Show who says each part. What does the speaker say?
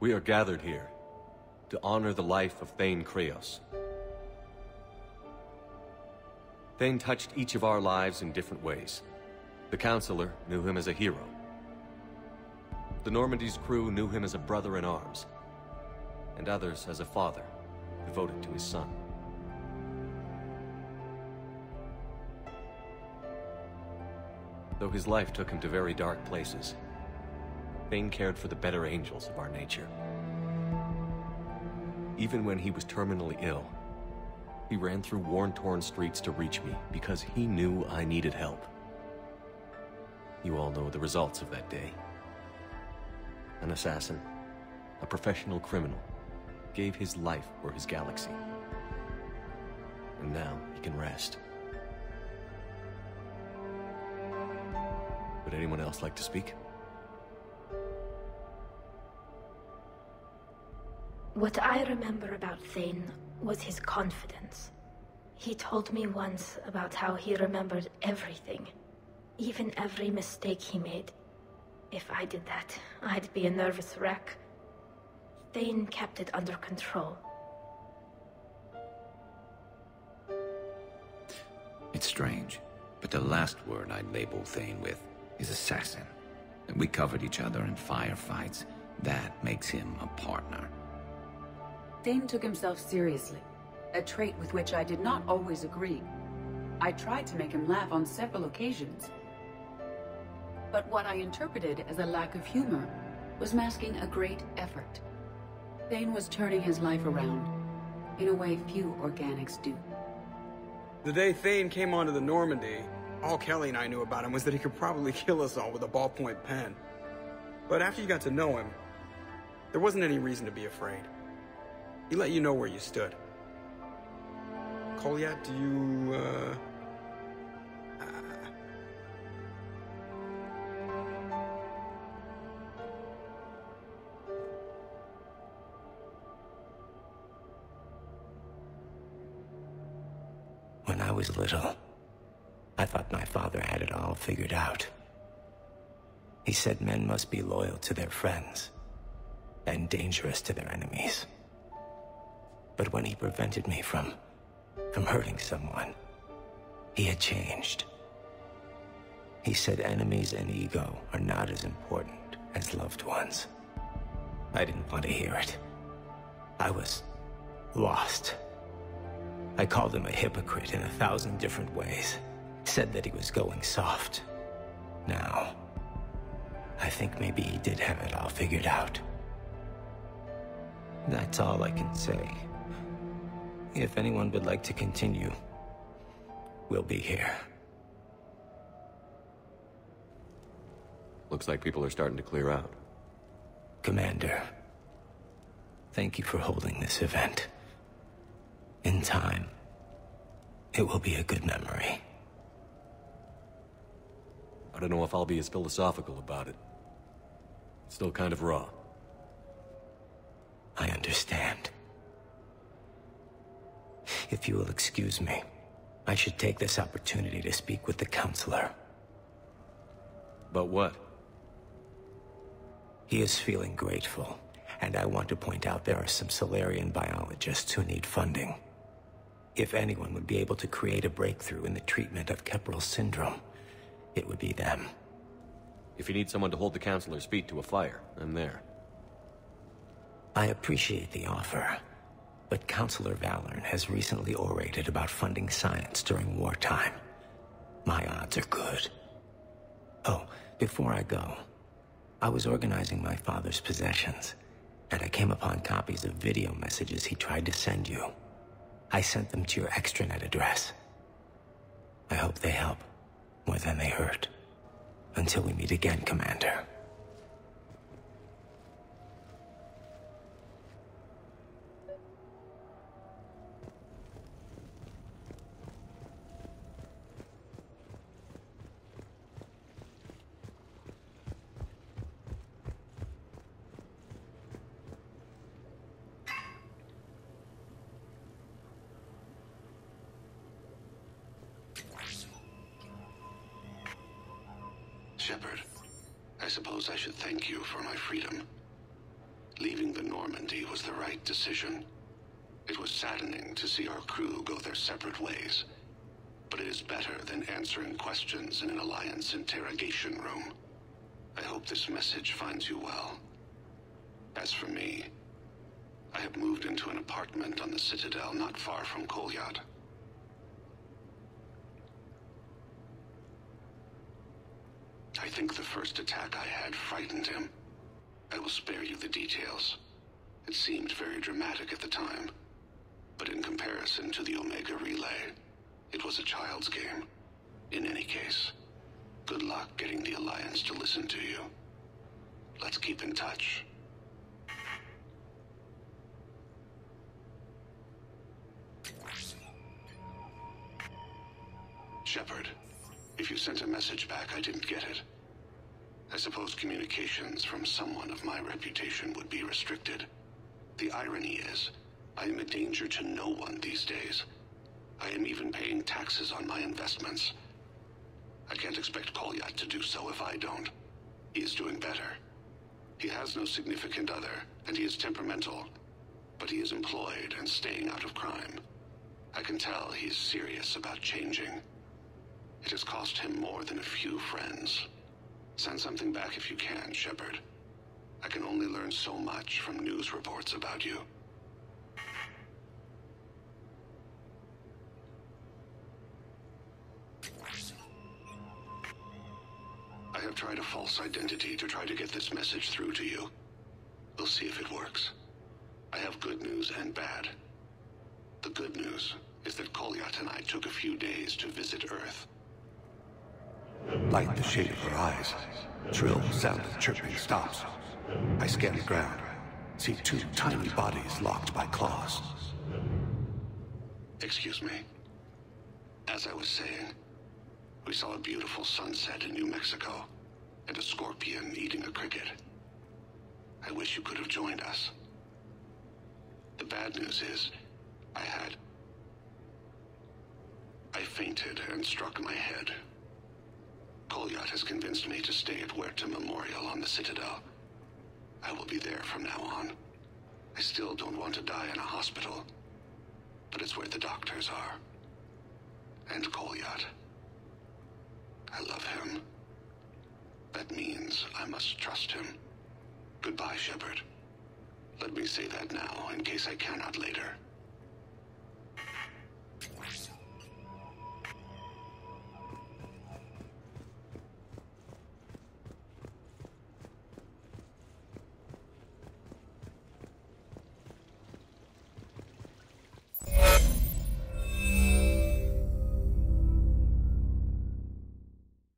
Speaker 1: We are gathered here to honor the life of Thane Krios. Thane touched each of our lives in different ways. The Counselor knew him as a hero. The Normandy's crew knew him as a brother in arms, and others as a father, devoted to his son. Though his life took him to very dark places, Thane cared for the better angels of our nature. Even when he was terminally ill, he ran through worn-torn streets to reach me because he knew I needed help. You all know the results of that day. An assassin, a professional criminal, gave his life for his galaxy. And now he can rest. Would anyone else like to speak?
Speaker 2: What I remember about Thane was his confidence. He told me once about how he remembered everything, even every mistake he made. If I did that, I'd be a nervous wreck. Thane kept it under control.
Speaker 3: It's strange, but the last word I'd label Thane with is assassin. And we covered each other in firefights. That makes him a partner.
Speaker 4: Thane took himself seriously, a trait with which I did not always agree. I tried to make him laugh on several occasions. But what I interpreted as a lack of humor was masking a great effort. Thane was turning his life around, in a way few organics do.
Speaker 5: The day Thane came onto the Normandy, all Kelly and I knew about him was that he could probably kill us all with a ballpoint pen. But after you got to know him, there wasn't any reason to be afraid. He let you know where you stood. Kolyat, do you,
Speaker 6: When I was little, I thought my father had it all figured out. He said men must be loyal to their friends and dangerous to their enemies. But when he prevented me from hurting someone, he had changed. He said enemies and ego are not as important as loved ones. I didn't want to hear it. I was lost. I called him a hypocrite in 1,000 different ways. Said that he was going soft. Now, I think maybe he did have it all figured out. That's all I can say. If anyone would like to continue, we'll be here.
Speaker 1: Looks like people are starting to clear out.
Speaker 6: Commander, thank you for holding this event. In time, it will be a good memory.
Speaker 1: I don't know if I'll be as philosophical about it. It's still kind of raw.
Speaker 6: I understand. If you will excuse me, I should take this opportunity to speak with the Counselor.
Speaker 1: About what?
Speaker 6: He is feeling grateful, and I want to point out there are some Solarian biologists who need funding. If anyone would be able to create a breakthrough in the treatment of Keppel syndrome, it would be them.
Speaker 1: If you need someone to hold the Counselor's feet to a fire, I'm there.
Speaker 6: I appreciate the offer, but Counselor Valorn has recently orated about funding science during wartime. My odds are good. Oh, before I go, I was organizing my father's possessions, and I came upon copies of video messages he tried to send you. I sent them to your extranet address. I hope they help more than they hurt. Until we meet again, Commander.
Speaker 7: Shepard, I suppose I should thank you for my freedom. Leaving the Normandy was the right decision. It was saddening to see our crew go their separate ways, but it is better than answering questions in an Alliance interrogation room. I hope this message finds you well. As for me, I have moved into an apartment on the Citadel not far from Kolyat. I think the first attack I had frightened him. I will spare you the details. It seemed very dramatic at the time, but in comparison to the Omega Relay, it was a child's game. In any case, good luck getting the Alliance to listen to you. Let's keep in touch. Shepard, if you sent a message back, I didn't get it. I suppose communications from someone of my reputation would be restricted. The irony is, I am a danger to no one these days. I am even paying taxes on my investments. I can't expect Kolyat to do so if I don't. He is doing better. He has no significant other, and he is temperamental, but he is employed and staying out of crime. I can tell he is serious about changing. It has cost him more than a few friends. Send something back if you can, Shepard. I can only learn so much from news reports about you. I have tried a false identity to try to get this message through to you. We'll see if it works. I have good news and bad. The good news is that Kolyat and I took a few days to visit Earth.
Speaker 8: Light the shade of her eyes. Shrill sound of chirping stops. I scan the ground. See two tiny bodies locked by claws.
Speaker 7: Excuse me. As I was saying, we saw a beautiful sunset in New Mexico, and a scorpion eating a cricket. I wish you could have joined us. The bad news is, I fainted and struck my head. Kolyat has convinced me to stay at Huerta Memorial on the Citadel. I will be there from now on. I still don't want to die in a hospital, but it's where the doctors are. And Kolyat. I love him. That means I must trust him. Goodbye, Shepard. Let me say that now, in case I cannot later.